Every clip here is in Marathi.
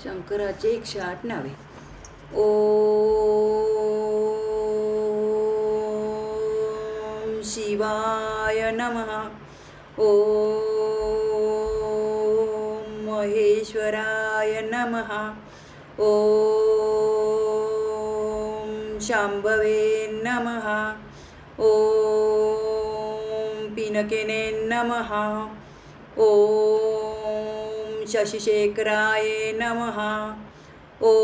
शंकराचे 108 नावे. ओम शिवाय नमः. ओम महेश्वराय नमः. ओम शांभवे नमः. ओम पिनकेने नमः. ओम शशिशेखराय नमः. ओम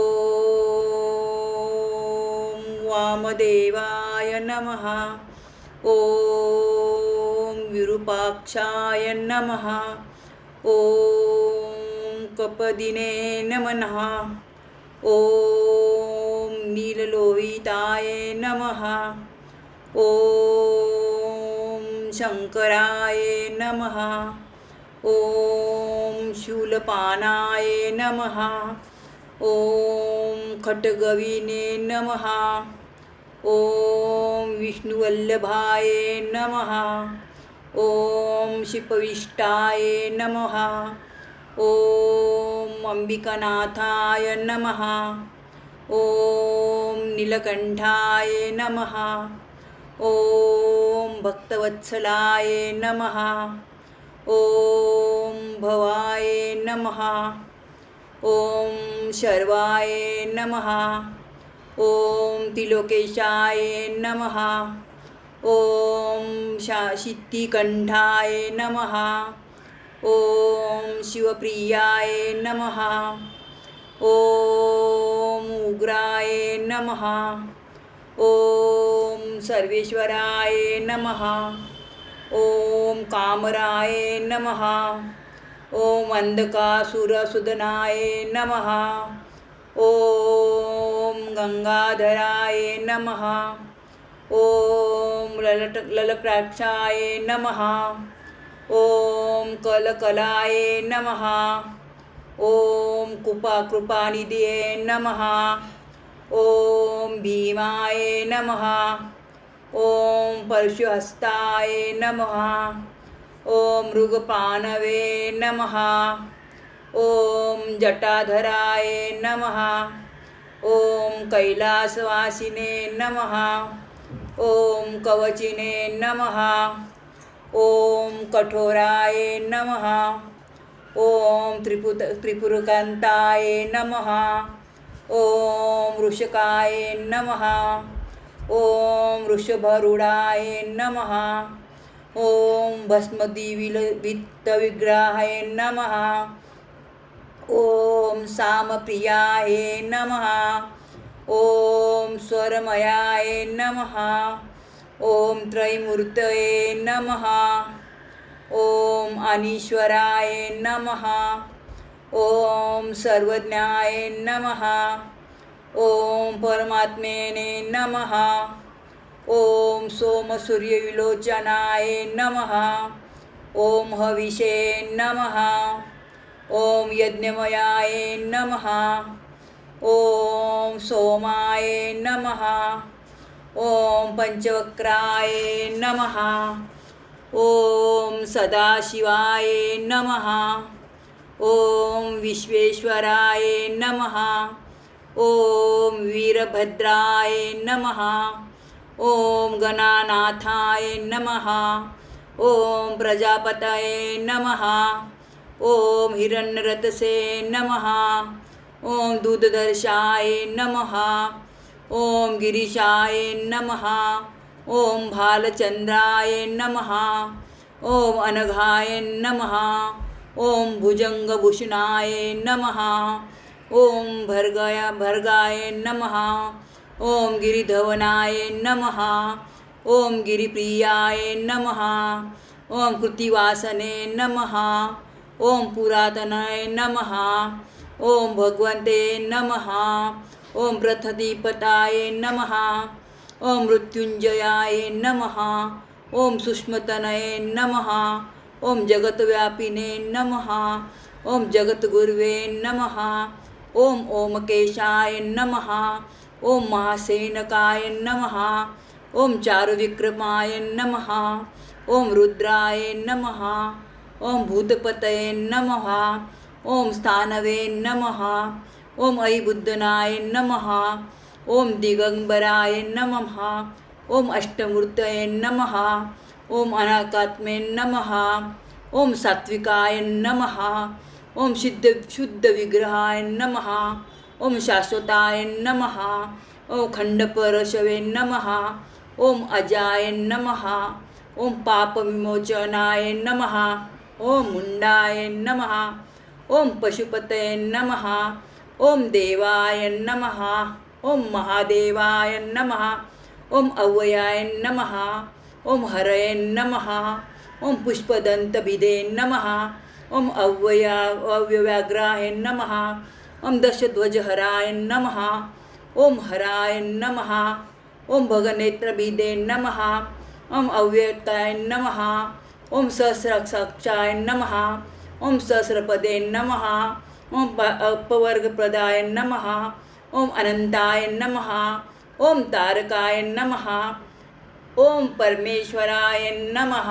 वामदेवाय नमः. ओम विरूपाक्षाय नमः. ओम कपदिने नमः. ओम नीललोहिताय नमः. ओम शंकराय नमः. ओम शूलपानाय नमः. ओम खट्गवीने नमः. ओम विष्णुवल्लभाय नमः. ओम शिपविष्टाय नमः. ओम अंबिकानाथाय नमः. ओम नीलकंठाय नमः. ओम भक्तवत्सलाय नमः. ओम भवाय नमः. ओम शर्वाय नमः. ओम त्रिलोकेशाय नमः. ओम शित्तिकंठाय नमः. ओम शिवप्रियाय नमः. ओम उग्राय नमः. ओम सर्वेश्वराय नमः. ओम कामराय नमः. ओम अंधकासुरसूदनाय नमः. ओम गंगाधराय नमः. ओम ललटाक्षाय नमः. ओम कलकलाय नमः. ओम कृपानिधये नमः. ओम भीमाय नमः. ओम परशुहस्ताय नमः. ओम मृगपानवे नमः. ओम जटाधराय नमः. ओम कैलासवासिने नमः. ओम कवचिने नमः. ओम कठोराय नमः. ओम त्रिपुरकांताय नमः. ओम वृषकाय नमः. ओम वृषभरूढाय नमः. ओम भस्मदीवितविग्रहाय नमः. ओम सामप्रियाय नमः. ओम स्वरमयाय नमः. ओम त्रैमूर्तये नमः. ओम अनीश्वराय नमः. ओम सर्वज्ञाय नमः. ओम परमात्मेने नमः. ओम सोमसूर्यविलोचनाय नमः. ओम हविषे नमः. ओम यज्ञमयाय नमः. ओम सोमाय नमः. ओम पंचवक्राय नमः. ओम सदाशिवाय नमः. ओम विश्वेश्वराय नमः. ओम वीरभद्राय नमः. ओम गणानाथाय नमः. ओम प्रजापतये नमः. ओम हिरण्यरतसे नमः. ओम दूधदर्शाय नमः. ओम गिरीशाय नमः. ओम भालचंद्राय नमः. ओम अनघाय नमः. ओम भुजंगभूषणाय नमः. ओम भर्गाय नमः. ओम गिरिधवनाय नमः. ओम गिरिप्रियाय नमः. ओम कृतिवासने नमः. ओम पुरातनाय नमः. ओम भगवन्ते नमः. ओम प्रथदीपताय नमः. ओम मृत्युंजयाय नमः. ओम सुष्मतनये नमः. ओम जगतव्यापिने नमः. ओम जगद्गुर्वे नमः. ओम ओमकेशाय नमः. ओम महासेनकाय नमः. ओम चारुविक्रमाय नमः. ओम रुद्राय नमः. ओम भूतपतये नमः. ओम स्थानवे नमः. ओम ऐबुद्धनाय नमः. ओम दिगंबराय नमः. ओम अष्टमूर्तये नमः. ओम अनाकात्मे नमः. ओम सात्विकाय नमः. ओम शुद्ध विग्रहाय नमः. ओम शाश्वताय नमः. ओम खंडपरशवे नमः. ओम अजाय नमः. ओम पापविमोचनाय नमः. ओम मुंडाय नमः. ओम पशुपतये नमः. ओम देवाय नमः. ओम महादेवाय नमः. ओम अव्ययाय नमः. ओम हरये नमः. ओम पुष्पदंतभिदे नमः. ओम अव्यव्याघ्राय नमः. ओम दशध्वजहराय नमः. ओम हराय नमः. ओम भगनेत्रभिदे नमः. ओम अव्यक्ताय नमः. ओम सहस्राक्षाय नमः. ओम सहस्रपदे नमः. ओम अपवर्गप्रदाय नमः. ओम अनंताय नमः. ओम तारकाय नमः. ओम परमेश्वराय नमः.